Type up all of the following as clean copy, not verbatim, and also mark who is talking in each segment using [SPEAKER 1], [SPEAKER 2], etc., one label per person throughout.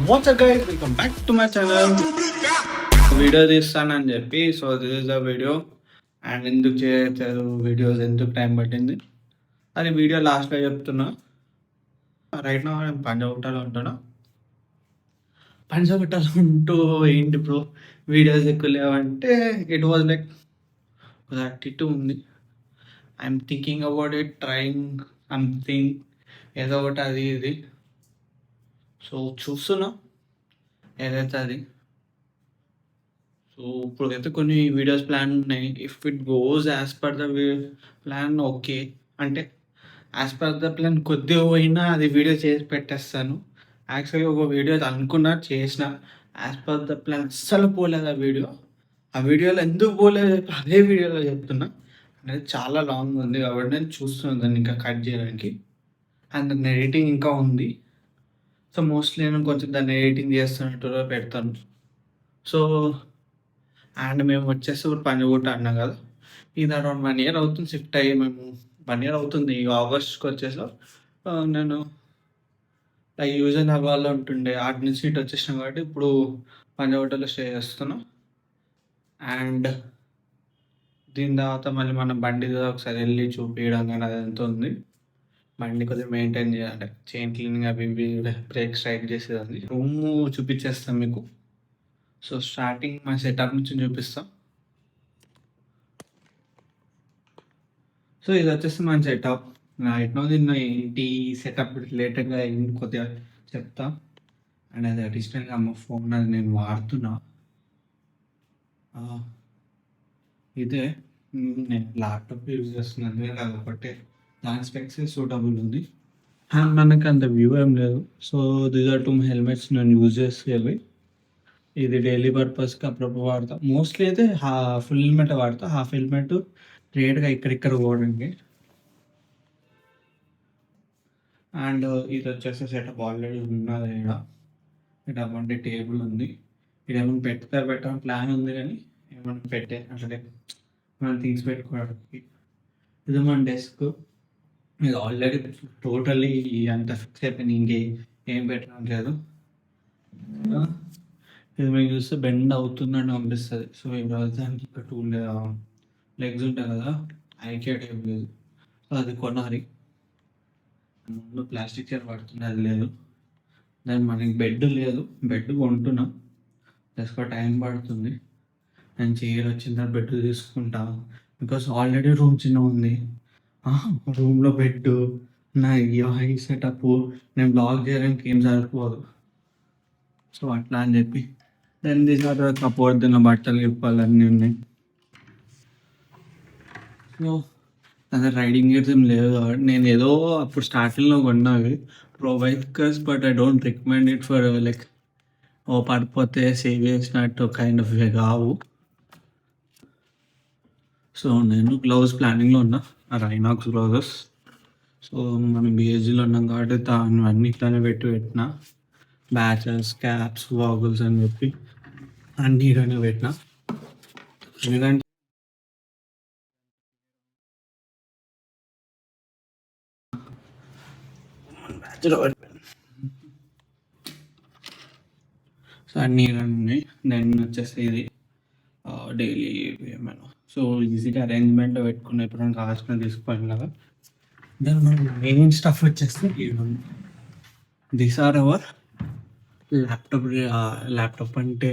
[SPEAKER 1] WhatsApp guys, welcome back to my channel. Video తీస్తానని చెప్పి so this is the video. And ఎందుకు చేయట్లేదు videos, ఎందుకు టైం పట్టింది అది వీడియో లాస్ట్లో చెప్తున్నా. రైట్ నా నేను పంజగుట్టలో ఉంటున్నా. పంజగుట్టలో ఉంటూ ఏంటి బ్రో వీడియోస్ ఎక్కువ లేవంటే ఇట్ వాజ్ లైక్ 32 ఉంది. I'm thinking about it, trying something, ఏదో ఒకటి అది ఇది. సో చూస్తున్నా ఏదైతే అది. సో ఇప్పుడైతే కొన్ని వీడియోస్ ప్లాన్ ఉన్నాయి. If it goes as per the plan okay, అంటే యాజ్ పర్ ద ప్లాన్ కొద్దిగా పోయినా అది వీడియో చేసి పెట్టేస్తాను. యాక్చువల్గా ఒక వీడియో అనుకున్నా చేసిన, యాజ్ పర్ ద ప్లాన్ అస్సలు పోలేదు ఆ వీడియో. ఆ వీడియోలో ఎందుకు పోలేదు అదే వీడియోలో చెప్తున్నా. అనేది చాలా లాంగ్ ఉంది కాబట్టి నేను చూస్తున్నాను దాన్ని ఇంకా కట్ చేయడానికి. అండ్ దాన్ని ఎడిటింగ్ ఇంకా ఉంది. సో మోస్ట్లీ నేను కొంచెం దాన్ని ఎడిటింగ్ చేస్తున్నట్టు పెడతాను. సో అండ్ మేము వచ్చేసి ఇప్పుడు పంజగుట్ట అన్నాం కదా, ఇది అరౌండ్ 1 year అవుతుంది షిఫ్ట్ అయ్యి. మేము 1 year అవుతుంది ఈ ఆగస్ట్కి వచ్చేసాం. నేను యూజన్ హవాలో ఉంటుండే, ఆటి నుంచి ఇటు వచ్చేసినాం కాబట్టి ఇప్పుడు పంజగుట్టలో స్టే చేస్తున్నాం. అండ్ దీని తర్వాత మళ్ళీ మన బండి ఒకసారి వెళ్ళి చూపించడం కానీ అదంతా ఉంది. బండి కొద్దిగా మెయింటైన్ చేయాలి, చైన్ క్లీనింగ్ అవి ఇవి, బ్రేక్ స్ట్రైక్ చేసేది. రూమ్ చూపించేస్తాం మీకు. సో స్టార్టింగ్ మా సెటప్ నుంచి చూపిస్తాం. సో ఇది వచ్చేసి మన సెటప్. ఎట్నో దీన్ని ఏంటి సెటప్ రిలేటెడ్గా కొద్దిగా చెప్తా. అండ్ అది అడిషనల్గా మా ఫోన్ అది నేను వాడుతున్నా. ఇదే నేను ల్యాప్టాప్ యూజ్ చేస్తున్నాను కాబట్టి దాని స్పెక్స్ సూటబుల్ ఉంది. అండ్ మనకి అంత వ్యూ ఏం లేదు. సో దీస్ ఆర్ 2 హెల్మెట్స్ నేను యూజ్ చేసేవి. ఇది డైలీ పర్పస్కి అప్పుడప్పుడు వాడతా. మోస్ట్లీ అయితే ఫుల్ హెల్మెట్ వాడతా, హాఫ్ హెల్మెట్ రేట్గా ఇక్కడిక్కడ పోవడానికి. అండ్ ఇది వచ్చేసి సెటప్ ఆల్రెడీ ఉన్నది. ఇక్కడ అంటే టేబుల్ ఉంది. ఇక్కడ ఏమైనా పెట్టాలని ప్లాన్ ఉంది కానీ ఏమైనా పెట్టే అంటే మనం థింగ్స్ పెట్టుకోవడానికి. ఇది మన డెస్క్. ఇది ఆల్రెడీ టోటలీ అంత ఫిక్స్ అయిపోయింది, ఏం పెట్టడం లేదు. ఇది మీకు చూస్తే బెండ్ అవుతుందని అనిపిస్తుంది. సో ఇప్పుడు దానికి ఒక 2 లెగ్స్ ఉంటాయి కదా, ఐకియా టేబుల్ లేదు. సో అది కొనాలి. ముందు ప్లాస్టిక్ చైర్ పడుతుంది, అది లేదు. దాని మనకి బెడ్ లేదు, బెడ్ కొంటున్నా, జస్ట్ టైం పడుతుంది. నేను చైర్ వచ్చిన తర్వాత బెడ్ తీసుకుంటా. బికాస్ ఆల్రెడీ రూమ్ చిన్న ఉంది. రూమ్లో బెడ్ నా హై సెటప్ నేను బ్లాగ్ చేయడానికి ఏం సరిపోదు. సో అట్లా అని చెప్పి దాన్ని తీసిన తర్వాత కపోద్దున్న బట్టలు ఇప్పాలన్నీ ఉన్నాయి. సో అదే రైడింగ్ గేర్స్ ఏం లేదు కాబట్టి నేను ఏదో అప్పుడు స్టార్టింగ్లో కొన్నవి pro bikers, but I don't recommend it for like పడిపోతే సేవ్ చేసినట్టు కైండ్ ఆఫ్ వే కావు. సో నేను గ్లౌస్ ప్లానింగ్లో ఉన్నా, రైనాక్స్ గ్లౌజెస్. సో మనం బిఎస్జీలో ఉన్నాం కాబట్టి అన్నీ ఇట్లానే పెట్టిన బ్యాచెస్, క్యాప్స్, వాగుల్స్ అని చెప్పి అన్నీ ఇలానే పెట్టిన. ఎందుకంటే సో అన్నీ ఇలానే. దెన్ వచ్చేసి ఇది డైలీ ఏమైనా సో ఈజీగా అరేంజ్మెంట్లో పెట్టుకున్న ఎప్పుడైనా కావాల్సిన తీసుకుపోయిన కదా. దెన్ మెయిన్ స్టఫ్ వచ్చేసి దీస్ ఆర్ అవర్ ల్యాప్టాప్ అంటే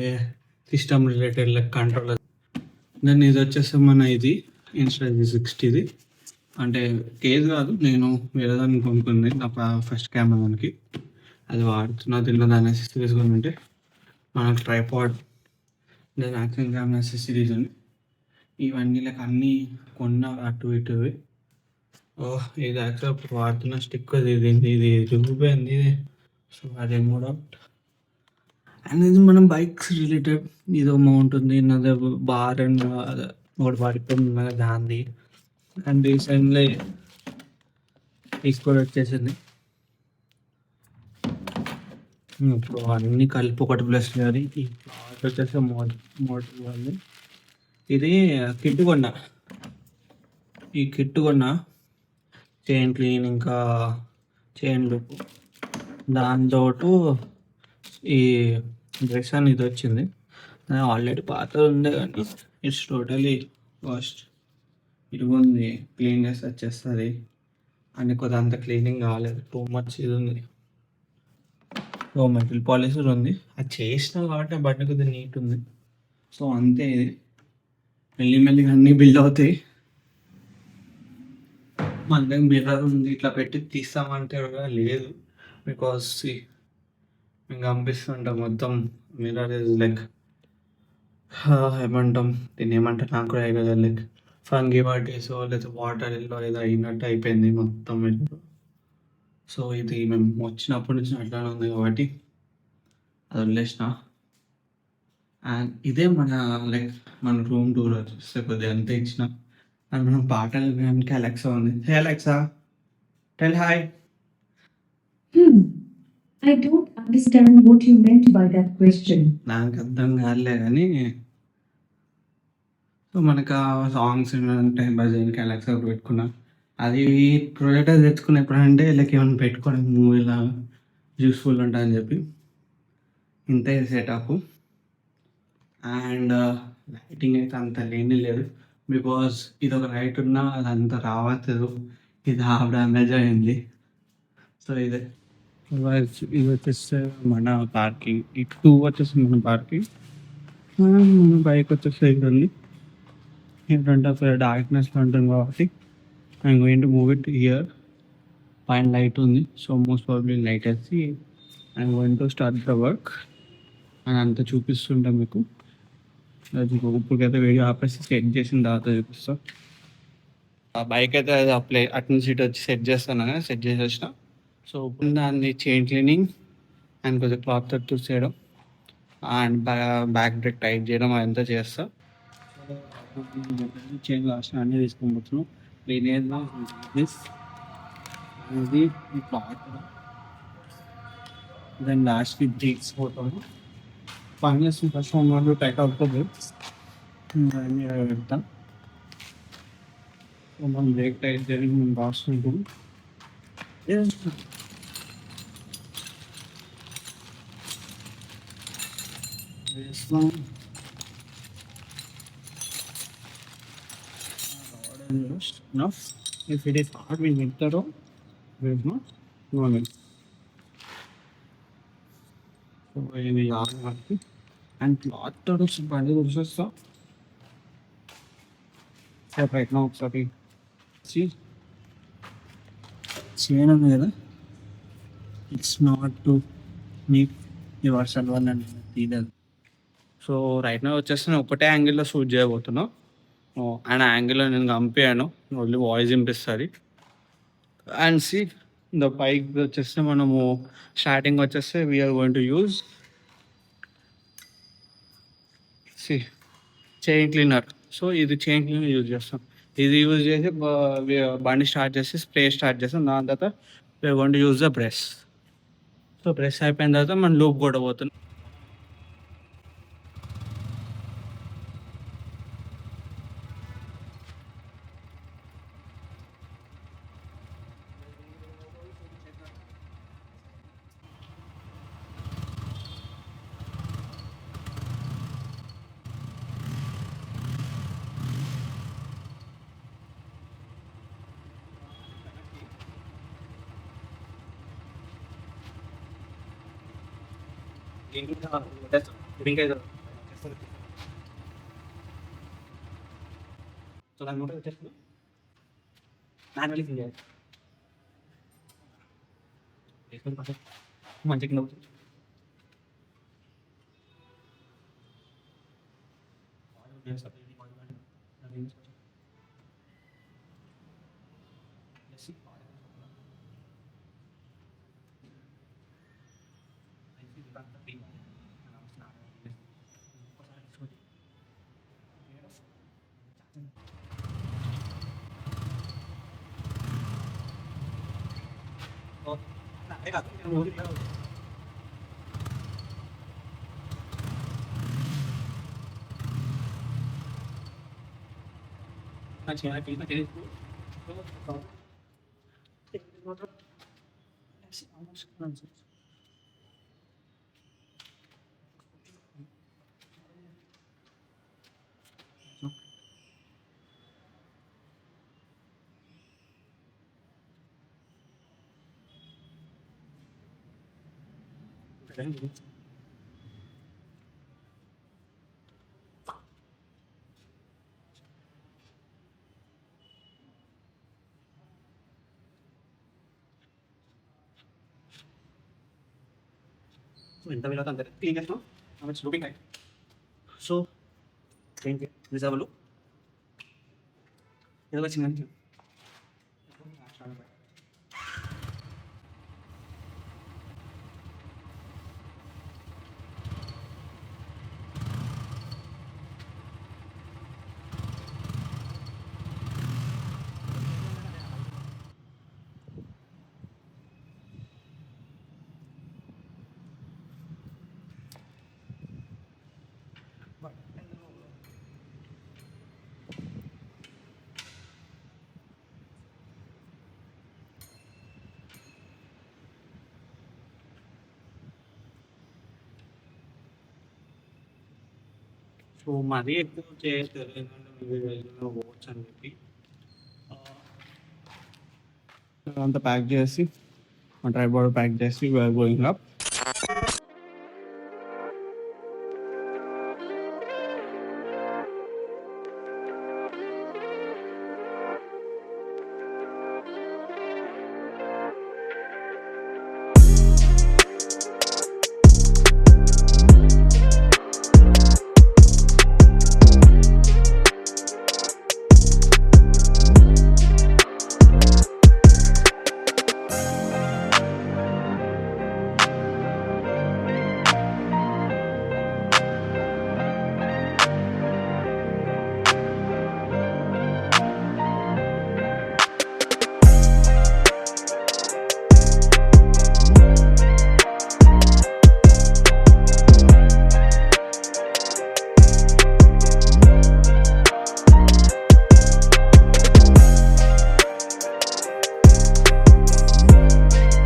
[SPEAKER 1] system related like controller. Then ఇది వచ్చేసి మన ఇది Insta360. అంటే కేజ్ కాదు, నేను వేరే దాన్ని కొనుక్కుంది నా ఫస్ట్ కెమెరా దానికి, అది వాడుతున్నా. దీనిలో దాని అసెసరీస్ అంటే మనకు ట్రైపాడ్, దాని యాక్షన్ కెమెరా అసెసరీస్ అని ఇవన్నీ లైక్ అన్నీ కొన్న అటు ఇటు. ఇది యాక్చువల్ వాడుతున్న స్టిక్ ఇది రిగిపోయింది. సో అది మూడ్ అవుట్. అండ్ ఇది మనం బైక్స్ రిలేటెడ్ ఇది మౌంట్ ఉంది, నాది బార్ అండ్ ఒకటి పడిపోయింది దాన్ని. అండ్ రీసెంట్లీ తీసుకొని వచ్చేసింది. ఇప్పుడు అన్నీ కలిపి ఒకటి ప్లస్ కానీ ఈ ప్లాట్ వచ్చేసి మోటర్ వాళ్ళు ఇది కిట్ కొన్నా. ఈ కిట్ కొన్నా చైన్ క్లీన్ ఇంకా చైన్ లుక్, దాంతో ఈ డ్రెస్ అని ఇది వచ్చింది. ఆల్రెడీ పాతది ఉండే కానీ ఇట్స్ టోటలీ వాష్డ్. ఇరుగుంది, క్లీన్ చేస్తే వచ్చేస్తుంది. అండ్ కొద్దిగా అంత క్లీనింగ్ కాలేదు, టూ మచ్ ఇది ఉంది. సో మెటల్ పాలిషర్ ఉంది, అది చేసినా కాబట్టి ఆ బట్ట కొద్దిగా నీట్ ఉంది. సో అంతే, ఇది మెల్లిమెల్లిగా అన్నీ బిల్డ్ అవుతాయి. మన దగ్గర మిర్రర్ ఉంది, ఇట్లా పెట్టి తీస్తామంటే కూడా లేదు. బికాస్ ఇంకా కనిపిస్తుంటాం మొత్తం. మిర్రర్ ఇస్ లైక్ ఏమంటాం దీన్ని, ఏమంటారు నాకు కూడా ఐడియా, లైక్ ఫంగి పట్టేసో లేదా వాటర్ ఎల్లో ఏదో అయినట్టు అయిపోయింది మొత్తం మిర్రర్. సో ఇది మేము వచ్చినప్పటి నుంచి అట్లానే ఉంది కాబట్టి అది వదిలేసిన. అండ్ ఇదే మన లైక్ మన రూమ్ టూర్ వచ్చేస్తే కొద్దిగా అంతే ఇచ్చిన. అండ్ మనం పాటలు వినడానికి అలెక్సా ఉంది. హే Alexa, tell hi.
[SPEAKER 2] Hmm. I don't understand what you meant by that question.
[SPEAKER 1] నాకు అర్థం కాలే కానీ సో మనకు సాంగ్స్ వినడానికి భజన్కి అలెక్సా పెట్టుకున్నా. అది ప్రొజెక్టర్ తెచ్చుకున్న ఎప్పుడంటే లైక్ ఏమైనా పెట్టుకోవడానికి మూవీలా యూస్ఫుల్ ఉంటుందని చెప్పి ఇంతే సెటప్. అండ్ లైటింగ్ అయితే అంత లేని లేదు, బికాస్ ఇది ఒక లైట్ ఉన్నా అది అంత రావట్లేదు. ఇది హాఫ్ డ్యామేజ్ అయింది. సో ఇదే ఇది వచ్చేస్తే మన పార్కింగ్, ఈ టూ వచ్చేసి మన పార్కింగ్. మన బైక్ వచ్చేసి ఇక్కడ ఉంది. in front of a darkness ఉంటుంది కాబట్టి I'm going to move it here. పైన లైట్ ఉంది, సో మోస్ట్ ప్రాబబ్లీ లైట్ వేసి I'm going to start the work. అని అంతా చూపిస్తుంటాం మీకు. అది ఇప్పటికైతే వీడియో ఆపేసి సెట్ చేసిన తర్వాత చూపిస్తా. ఆ బైక్ అయితే అది అప్లై అటు సీట్ వచ్చి సెట్ చేస్తాను కానీ సెట్ చేసేసిన. సో దాన్ని చైన్ క్లీనింగ్ అండ్ కొంచెం క్లాత్ తట్టు చేయడం అండ్ బ్యాక్ బ్రేక్ టైట్ చేయడం అదంతా చేస్తా. చైన్ లాస్ట్ అన్నీ తీసుకొని పోతున్నాం. దిస్ అనేది క్లాత్, దెన్ లాస్ట్కి తీసుకుపోతాము. ఫైనల్స్ ఫస్ట్ వన్ టైట్ అవుతుంది పెడతాం. మనం బ్రేక్ టైట్ జరిగి మేము రాసుకుంటాం. వేస్తాం. Enough. If it is hard, we make the row. If not, no need. So ఇది యాడ్ మనకి అండ్ క్లాత్ తోడు బండి చూసేస్తా. రైట్ నా ఒకసారి చేయను ఉంది కదా, it's not to neat yourself అని తీయలేదు. సో రైట్ నా వచ్చేసి నేను ఒకటే యాంగిల్లో షూట్ చేయబోతున్నా. అండ్ యాంగిల్లో నేను పంపాను, ఓన్లీ వాయిస్ వినిపిస్తుంది. అండ్ సి ద బైక్ వచ్చేస్తే మనము స్టార్టింగ్ వచ్చేస్తే we are going to use see chain cleaner. So ఇది చైన్ క్లీనర్ యూజ్ చేస్తాం. ఇది యూజ్ చేసి బండి స్టార్ట్ చేసి స్ప్రే స్టార్ట్ చేస్తాం. దాని తర్వాత we are going to use the brush. So brush అయిపోయిన తర్వాత మనం లూప్ కూడా పోతున్నాం. సో దాని మూట వచ్చేస్తుంది మాన్యువల్లీ క్లీన్ చేయాలి. మంచి కింద
[SPEAKER 3] ఎంత వీలవుతే అంత క్లీన్ చేసినాం. ఇట్స్ లుకింగ్ లైక్ సో ఏంటి రిజర్వ్లు ఏదో వచ్చింది. సో మరీ ఎక్కువ చేయట్లేదు ఎందుకంటే ఓట్స్ అని చెప్పి అంతా ప్యాక్ చేసి ట్రైపాడ్ ప్యాక్ చేసి going up.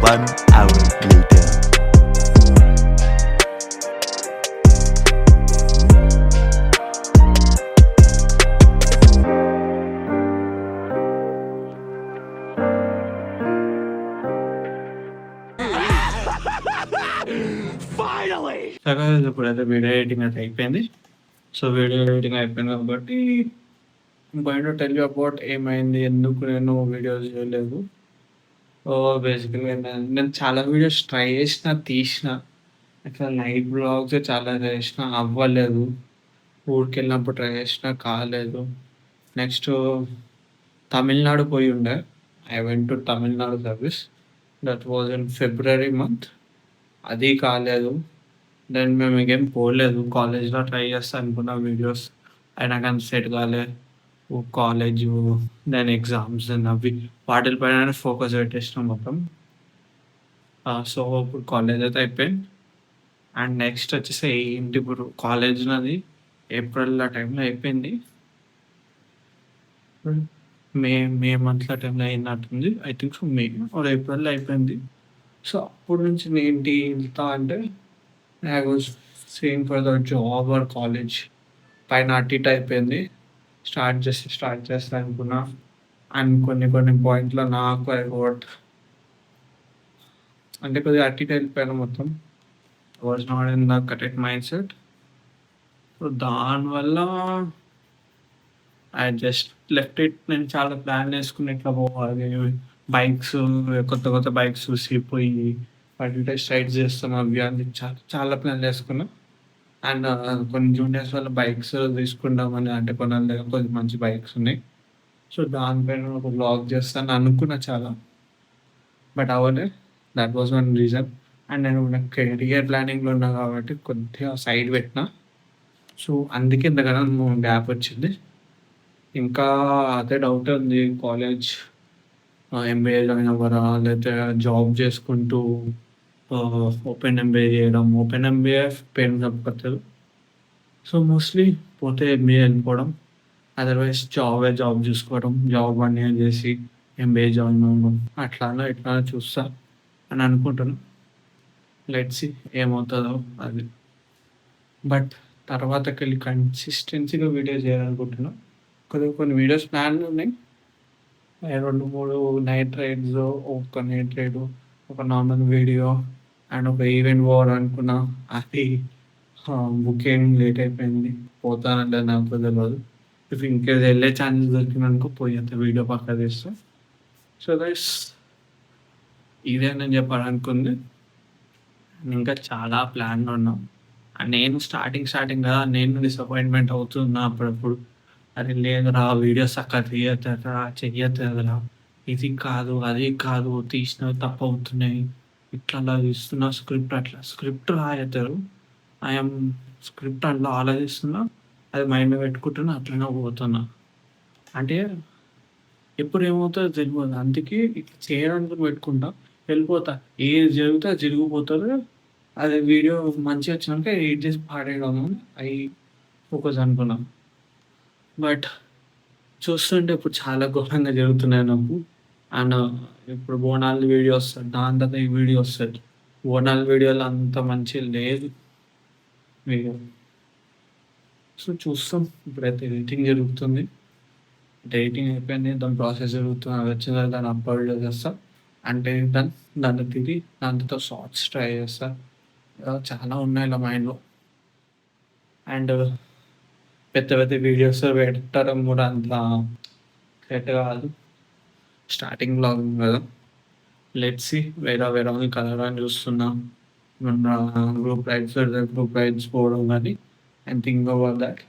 [SPEAKER 4] One hour later.
[SPEAKER 1] సరే ఇప్పుడైతే వీడియో ఎడిటింగ్ అయితే అయిపోయింది. సో వీడియో ఎడిటింగ్ అయిపోయింది కాబట్టి going to tell you about ఏమైంది, ఎందుకు నేను వీడియోస్ చేయలేదు. బేసికల్గా నేను చాలా వీడియోస్ ట్రై చేసిన, తీసిన. అట్లా నైట్ బ్లాగ్స్ చాలా చేసిన, అవ్వలేదు. ఊరికి వెళ్ళినప్పుడు ట్రై చేసిన, కాలేదు. నెక్స్ట్ తమిళనాడు పోయి ఉండే. I went to Tamil Nadu service. That was in February month. అది కాలేదు. దెన్ మేము ఇంకేం పోలేదు. కాలేజ్లో ట్రై చేస్తా అనుకున్న వీడియోస్ అయినా కానీ సెట్ కాలేదు. కాలేజు, దెన్ ఎగ్జామ్స్ అవి వాటిపైన ఫోకస్ పెట్టేసినాం మొత్తం. సో ఇప్పుడు కాలేజ్ అయితే అయిపోయింది. అండ్ నెక్స్ట్ వచ్చేసి ఏంటి ఇప్పుడు కాలేజ్ నాది ఏప్రిల్ ఆ టైంలో అయిపోయింది. మే మంత్లో ఆ టైంలో అయినట్టుంది. I think so May or ఏప్రిల్లో అయిపోయింది. సో అప్పటి నుంచి ఏంటి వెళ్తా అంటే I was saying for the job or college పైన అటు ఇటు అయిపోయింది. స్టార్ట్ చేస్తా అనుకున్నా. అండ్ కొన్ని పాయింట్లో నాకు అంటే కొద్దిగా అటు ఇటు వెళ్ళిపోయాను మొత్తం. Was not in the correct mind set. So దానివల్ల ఐ జస్ట్ లెఫ్ట్ ఇట్. నేను చాలా ప్లాన్ వేసుకుని ఎట్లా పోవాలి, బైక్స్, కొత్త బైక్స్ చూసి పోయి వాటి టెస్ట్ రైడ్ చేస్తాం అవి అని చాలా ప్లాన్ చేసుకున్నా. అండ్ కొన్ని జూనియర్స్ వల్ల బైక్స్ తీసుకుందామని, అంటే కొనాలి దగ్గర కొంచెం మంచి బైక్స్ ఉన్నాయి. సో దానిపైన ఒక బ్లాగ్ చేస్తాను అనుకున్నా చాలా, బట్ అవ్వలే. That was one reason. And నేను నాకు కెరియర్ ప్లానింగ్లో ఉన్నా కాబట్టి కొద్దిగా సైడ్ పెట్టిన. సో అందుకే ఇంతకన్నా గ్యాప్ వచ్చింది. ఇంకా అదే డౌట్ ఉంది, కాలేజ్ ఎంబీఏ జాయిన్ అవ్వరా, లేకపోతే జాబ్ చేసుకుంటూ ఓపెన్ ఎంబీఏ చేయడం. ఓపెన్ ఎంబీఏ పేరు చెప్పలేదు. సో మోస్ట్లీ పోతే ఎంబీఏ వెళ్ళిపోవడం, అదర్వైజ్ జాబ్ చూసుకోవడం. జాబ్ 1 year చేసి ఎంబీఏ జాయిన్ అవ్వడం, ఇట్లా చూస్తా అని అనుకుంటున్నాను. లెట్స్ సీ ఏమవుతుందో అది. బట్ తర్వాతకి వెళ్ళి కన్సిస్టెన్సీగా వీడియో చేయాలనుకుంటున్నాను. కొన్ని వీడియోస్ ప్లాన్ ఉన్నాయి. 2-3 నైట్ రైడ్స్, ఒక నైట్ రైడ్, ఒక నార్మల్ వీడియో, అండ్ ఒక ఈవెంట్ పోవాలనుకున్నా, అది బుకింగ్ లేట్ అయిపోయింది. పోతానంటే నాకు తెలియదు. ఇఫ్ ఇన్‌కేస్ వెళ్ళే ఛాన్స్ దొరికిందనుకో పోయేత్తా వీడియో పక్కా తీస్తా. సో గైస్ ఇదే నేను చెప్పాలనుకుంది. ఇంకా చాలా ప్లాన్‌లు ఉన్నాం. అండ్ నేను స్టార్టింగ్ కదా! నేను డిసప్పాయింట్‌మెంట్ అవుతున్నా అప్పుడప్పుడు. అరే లేదురా వీడియోస్ సక్కగా తీయొద్దురా, చెయ్యొద్దురా, ఇది కాదు, అది కాదు, తీసినవి తప్పవుతున్నాయి. ఇట్లా అలా తీస్తున్నా స్క్రిప్ట్ రాయొద్దు. ఐయామ్ స్క్రిప్ట్ అట్లా ఆలోచిస్తున్నా, అది మైండ్‌లో పెట్టుకుంటున్నా, అట్లనే పోతున్నా. అంటే ఎప్పుడు ఏమవుతదో తెలవదు. అందుకే ఇట్లా చేయడానికి పెట్టుకుంటా. వెళ్ళిపోతా. ఏది జరిగితే అది జరిగిపోతది. అది వీడియో మంచిగా వచ్చినాక ఎడిట్ చేసి పాడేయడం అయి ఫోకస్ అనుకున్నా. బట్ చూస్తుంటే ఇప్పుడు చాలా ఘోరంగా జరుగుతున్నాయి నాకు. అండ్ ఇప్పుడు బోనాల వీడియో వస్తది. దాని తర్వాత ఈ వీడియో వస్తది. బోనాల వీడియోలో అంత మంచిగా లేదు వీడియో. సో చూస్తాం. ఇప్పుడైతే ఎడిటింగ్ జరుగుతుంది. ఎడిటింగ్ అయిపోయింది. దాని ప్రాసెస్ జరుగుతుంది. అది వచ్చిన తర్వాత దాన్ని అప్లోడ్ చేసేస్తా. అంటే దాన్ని తిరిగి దాంతో షార్ట్స్ ట్రై చేస్తా. చాలా ఉన్నాయి ఇలా మైండ్‌లో. అండ్ పెద్ద పెద్ద వీడియోస్ పెట్టడం కూడా అంత సెట్ కాదు. స్టార్టింగ్ వ్లాగింగ్ కదా! లెట్స్ సీ వేరే వాళ్ళని కలవాలని చూస్తున్నా. మొన్న గ్రూప్ రైడ్స్ పోవడం కానీ and think about that.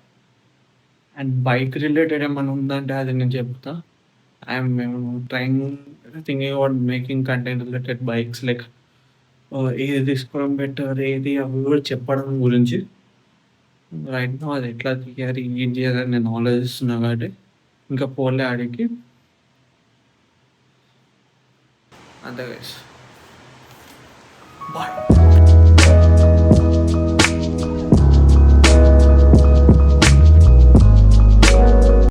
[SPEAKER 1] And bike related ఏమైనా ఉందంటే అది నేను చెప్తా. I'm thinking about making content related bikes like ఏది తీసుకోవడం బెటర్, ఏది అవి కూడా చెప్పడం గురించి. రైట్ నౌ అది ఎట్లా తీయాలి, ఏం చేయాలని నేను ఆలోచిస్తున్నా కాబట్టి ఇంకా పోలే ఆడికి. అంతే గైస్. బాయ్.